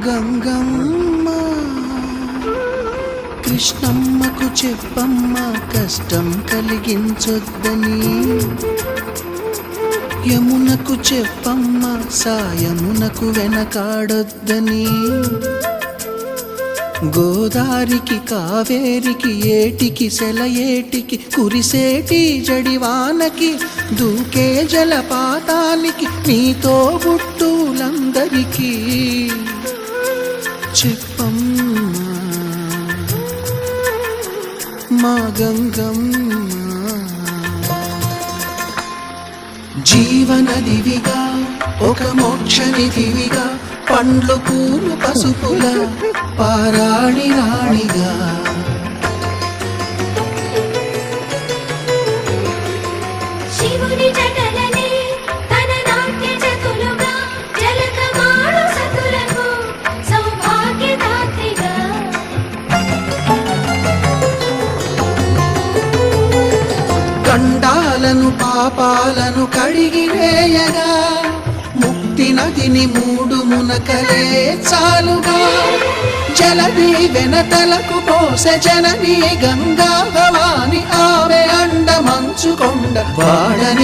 గంగమ్మ కృష్ణమ్మకు చెప్పమ్మ కష్టం కలిగించొద్దని, యమునకు చెప్పమ్మ సాయమునకు వెనకాడొద్దని, గోదారికి కావేరికి ఏటికి సెలయేటికి కురిసేటి జడివానకి దూకే జలపాతానికి నీతో బుట్టులందరికీ చెప్పమ్మా మా గంగమ్మ. జీవనదివిగా ఒక మోక్షనిధివిగా పండ్లు పూలు పసుపుల పారాణి రాణిగా, శివుని జటలనే తన నాట్య చతులుగా జలకమాడు సతులకు సౌభాగ్యదాత్రిగా, గండాలను పాపాలను కడిగివేయగా ముక్తి నదిని మూడు మునకలే చాలుగా, జలది వెనతలకు పోసె జనని గంగా భవాని ఆమె అండ మంచుకొండ వాడని